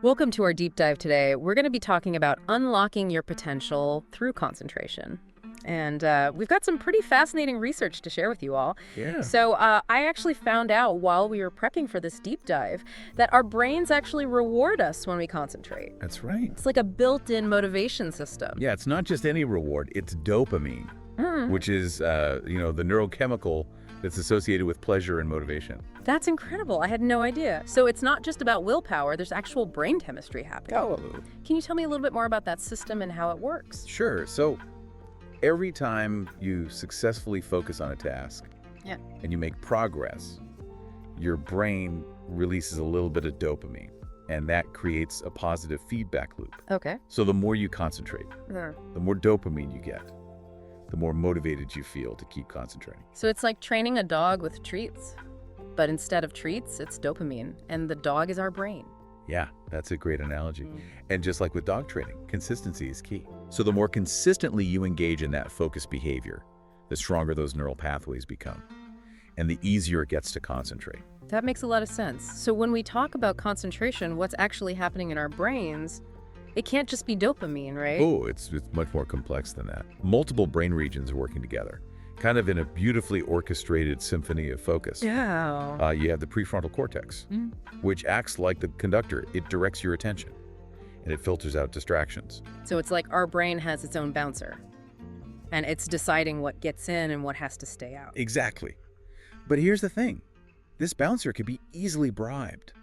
Welcome to our deep dive today. We're going to be talking about unlocking your potential through concentration. And we've got some pretty fascinating research to share with you all. Yeah. So I actually found out while we were prepping for this deep dive that our brains actually reward us when we concentrate. That's right. It's like a built-in motivation system. Yeah, it's not just any reward, it's dopamine, which is, the neurochemical that's associated with pleasure and motivation. That's incredible. I had no idea. So it's not just about willpower. There's actual brain chemistry happening. Oh, Can you tell me a little bit more about that system and how it works? sure. So every time you successfully focus on a task and you make progress, your brain releases a little bit of dopamine, and that creates a positive feedback loop. Okay. So the more you concentrate, the more dopamine you get, the more motivated you feel to keep concentrating. So it's like training a dog with treats, but instead of treats, it's dopamine, and the dog is our brain. Yeah, that's a great analogy. And just like with dog training, consistency is key. So the more consistently you engage in that focused behavior, the stronger those neural pathways become, and the easier it gets to concentrate. That makes a lot of sense. So when we talk about concentration, what's actually happening in our brains, it can't just be dopamine, right? Oh, it's much more complex than that. Multiple brain regions are working together, kind of in a beautifully orchestrated symphony of focus. Yeah. You have the prefrontal cortex, which acts like the conductor. It directs your attention, and it filters out distractions. So it's like our brain has its own bouncer, and it's deciding what gets in and what has to stay out. Exactly. But here's the thing. This bouncer could be easily bribed,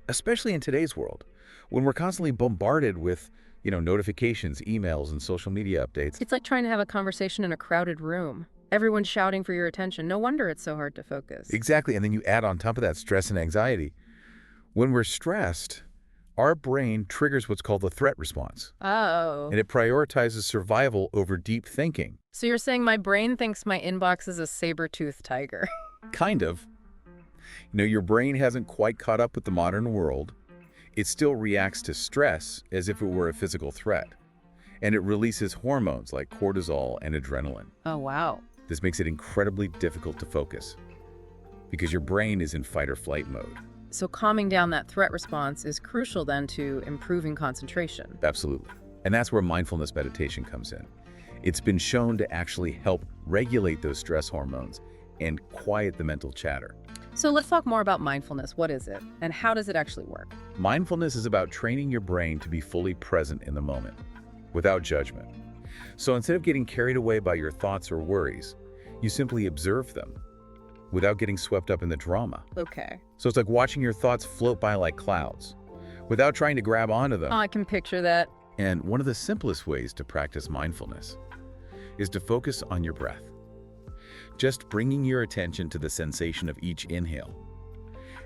especially in today's world, when we're constantly bombarded with, notifications, emails, and social media updates. It's like trying to have a conversation in a crowded room. Everyone's shouting for your attention. No wonder it's so hard to focus. Exactly. And then you add on top of that stress and anxiety. When we're stressed, our brain triggers what's called the threat response, Oh. and it prioritizes survival over deep thinking. So you're saying my brain thinks my inbox is a saber-toothed tiger. Kind of. Your brain hasn't quite caught up with the modern world. It still reacts to stress as if it were a physical threat. And it releases hormones like cortisol and adrenaline. Oh, wow. This makes it incredibly difficult to focus because your brain is in fight or flight mode. So calming down that threat response is crucial then to improving concentration. Absolutely. And that's where mindfulness meditation comes in. It's been shown to actually help regulate those stress hormones and quiet the mental chatter. So let's talk more about mindfulness. What is it, and how does it actually work? Mindfulness is about training your brain to be fully present in the moment, without judgment. So instead of getting carried away by your thoughts or worries, you simply observe them without getting swept up in the drama. Okay. So it's like watching your thoughts float by like clouds, without trying to grab onto them. Oh, I can picture that. And one of the simplest ways to practice mindfulness is to focus on your breath. Just bringing your attention to the sensation of each inhale.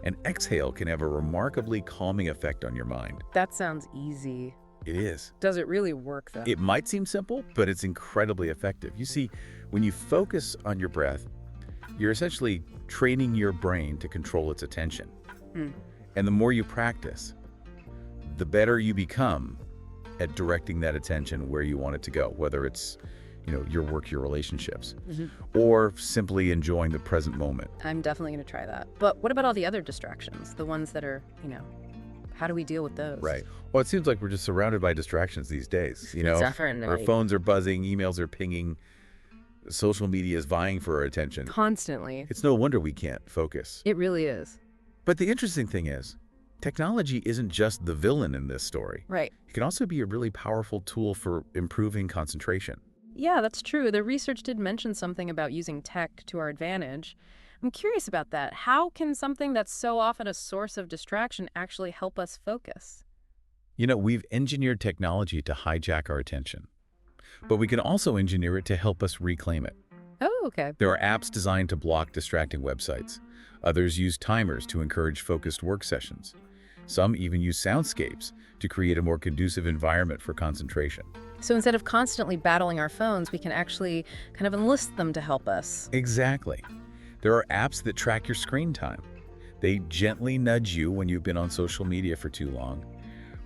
An exhale can have a remarkably calming effect on your mind. That sounds easy. It is. Does it really work, though? It might seem simple, but it's incredibly effective. You see, when you focus on your breath, you're essentially training your brain to control its attention. And the more you practice, the better you become at directing that attention where you want it to go, whether it's your work, your relationships, or simply enjoying the present moment. I'm definitely going to try that. But what about all the other distractions? The ones that are, how do we deal with those? Right. Well, it seems like we're just surrounded by distractions these days. Definitely. Our phones are buzzing, emails are pinging, social media is vying for our attention. Constantly. It's no wonder we can't focus. It really is. But the interesting thing is, technology isn't just the villain in this story. Right. It can also be a really powerful tool for improving concentration. Yeah, that's true. The research did mention something about using tech to our advantage. I'm curious about that. How can something that's so often a source of distraction actually help us focus? We've engineered technology to hijack our attention, but we can also engineer it to help us reclaim it. Oh, okay. There are apps designed to block distracting websites. Others use timers to encourage focused work sessions. Some even use soundscapes to create a more conducive environment for concentration. So instead of constantly battling our phones, we can actually kind of enlist them to help us. Exactly. There are apps that track your screen time. They gently nudge you when you've been on social media for too long,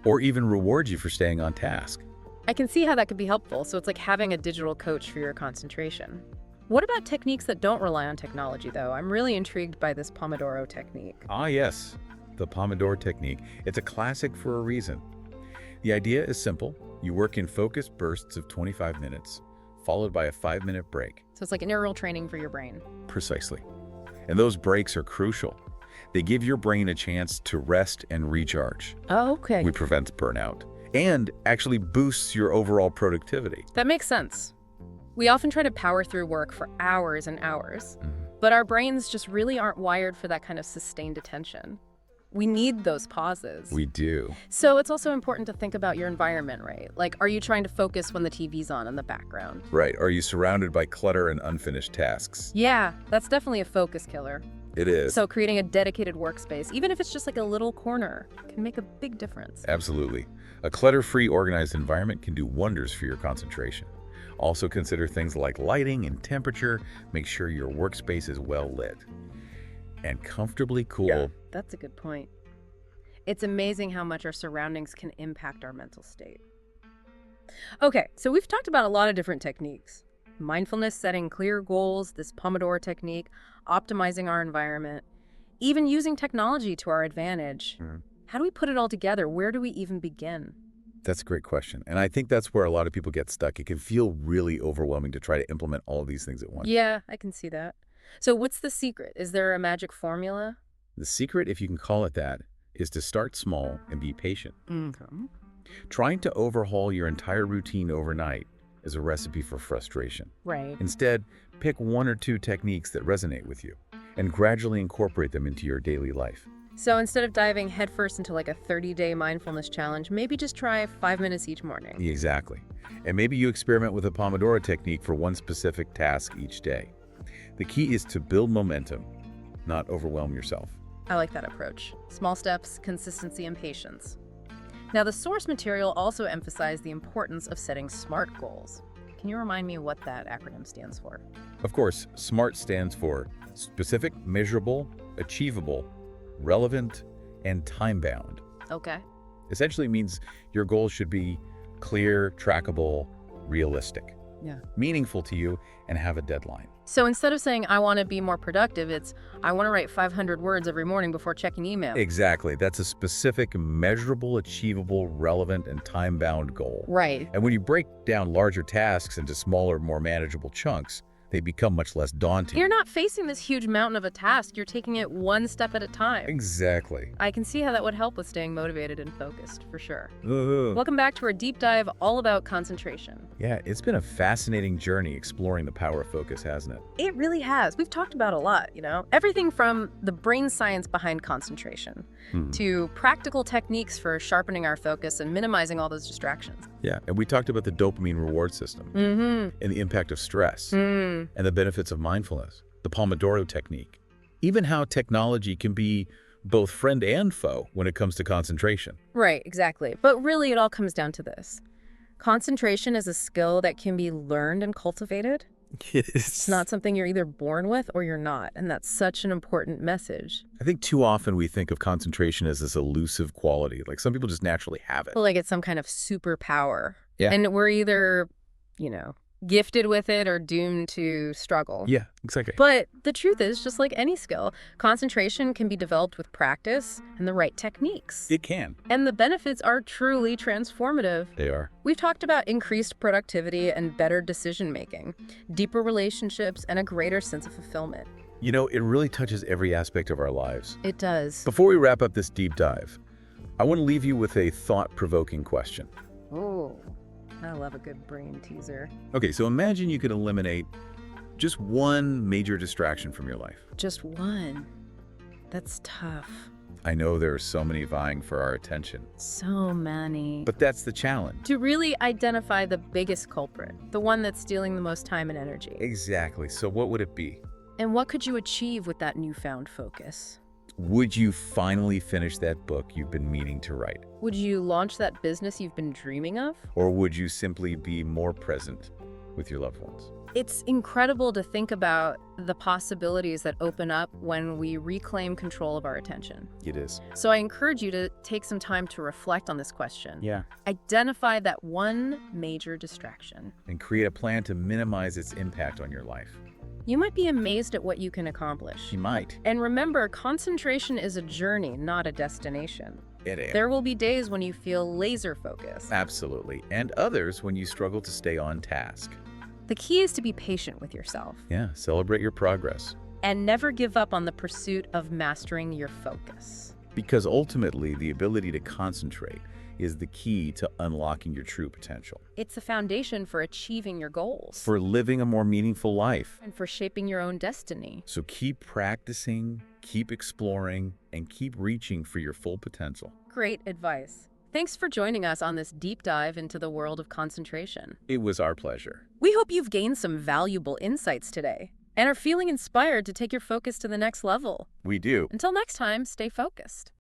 or even reward you for staying on task. I can see how that could be helpful. So it's like having a digital coach for your concentration. What about techniques that don't rely on technology, though? I'm really intrigued by this Pomodoro technique. Ah, yes. the Pomodoro technique. It's a classic for a reason. The idea is simple. You work in focused bursts of 25 minutes, followed by a 5-minute break. So it's like neural training for your brain. Precisely. And those breaks are crucial. They give your brain a chance to rest and recharge. Oh, okay. Which prevents burnout and actually boosts your overall productivity. That makes sense. We often try to power through work for hours and hours, but our brains just really aren't wired for that kind of sustained attention. We need those pauses. We do. So it's also important to think about your environment, right? Like, are you trying to focus when the TV's on in the background? Right. Are you surrounded by clutter and unfinished tasks? Yeah, that's definitely a focus killer. It is. So creating a dedicated workspace, even if it's just like a little corner, can make a big difference. Absolutely. A clutter-free, organized environment can do wonders for your concentration. Also consider things like lighting and temperature. Make sure your workspace is well lit and comfortably cool. Yeah, that's a good point. It's amazing how much our surroundings can impact our mental state. Okay, so we've talked about a lot of different techniques. Mindfulness, setting clear goals, this Pomodoro technique, optimizing our environment, even using technology to our advantage. How do we put it all together? Where do we even begin? That's a great question. And I think that's where a lot of people get stuck. It can feel really overwhelming to try to implement all of these things at once. Yeah, I can see that. So what's the secret? Is there a magic formula? The secret, if you can call it that, is to start small and be patient. Trying to overhaul your entire routine overnight is a recipe for frustration. Right. Instead, pick 1 or 2 techniques that resonate with you and gradually incorporate them into your daily life. So instead of diving headfirst into like a 30-day mindfulness challenge, maybe just try 5 minutes each morning. Exactly. And maybe you experiment with a Pomodoro technique for one specific task each day. The key is to build momentum, not overwhelm yourself. I like that approach. Small steps, consistency, and patience. Now, the source material also emphasized the importance of setting SMART goals. Can you remind me what that acronym stands for? Of course, SMART stands for specific, measurable, achievable, relevant, and time-bound. Okay. Essentially means your goals should be clear, trackable, realistic, meaningful to you, and have a deadline. So instead of saying, I want to be more productive, it's, I want to write 500 words every morning before checking email. Exactly. That's a specific, measurable, achievable, relevant, and time-bound goal. Right. And when you break down larger tasks into smaller, more manageable chunks, they become much less daunting. You're not facing this huge mountain of a task. You're taking it one step at a time. Exactly. I can see how that would help with staying motivated and focused, for sure. Welcome back to our deep dive all about concentration. Yeah, it's been a fascinating journey exploring the power of focus, hasn't it? It really has. We've talked about a lot, everything from the brain science behind concentration to practical techniques for sharpening our focus and minimizing all those distractions. Yeah, and we talked about the dopamine reward system and the impact of stress and the benefits of mindfulness, the Pomodoro technique, even how technology can be both friend and foe when it comes to concentration. Right, exactly. But really, it all comes down to this. Concentration is a skill that can be learned and cultivated. It's not something you're either born with or you're not, and that's such an important message. I think too often we think of concentration as this elusive quality, like some people just naturally have it. Well, like it's some kind of superpower. Yeah. And we're either, gifted with it or doomed to struggle. Yeah, exactly. But the truth is, just like any skill, concentration can be developed with practice and the right techniques. It can. And the benefits are truly transformative. They are. We've talked about increased productivity and better decision-making, deeper relationships, and a greater sense of fulfillment. It really touches every aspect of our lives. It does. Before we wrap up this deep dive, I want to leave you with a thought-provoking question. Oh, I love a good brain teaser. Okay, so imagine you could eliminate just one major distraction from your life. Just one. That's tough. I know there are so many vying for our attention. So many. But that's the challenge. To really identify the biggest culprit, the one that's stealing the most time and energy. Exactly. So what would it be? And what could you achieve with that newfound focus? Would you finally finish that book you've been meaning to write? Would you launch that business you've been dreaming of? Or would you simply be more present with your loved ones? It's incredible to think about the possibilities that open up when we reclaim control of our attention. It is. So I encourage you to take some time to reflect on this question. Yeah. Identify that one major distraction. And create a plan to minimize its impact on your life. You might be amazed at what you can accomplish. You might. And remember, concentration is a journey, not a destination. It is. There will be days when you feel laser focused. Absolutely. And others when you struggle to stay on task. The key is to be patient with yourself Yeah, celebrate your progress. and never give up on the pursuit of mastering your focus. Because ultimately, the ability to concentrate is the key to unlocking your true potential. It's the foundation for achieving your goals For living a more meaningful life. and for shaping your own destiny. So keep practicing, keep exploring, and keep reaching for your full potential. Great advice. Thanks for joining us on this deep dive into the world of concentration. It was our pleasure. We hope you've gained some valuable insights today and are feeling inspired to take your focus to the next level. We do. Until next time, stay focused.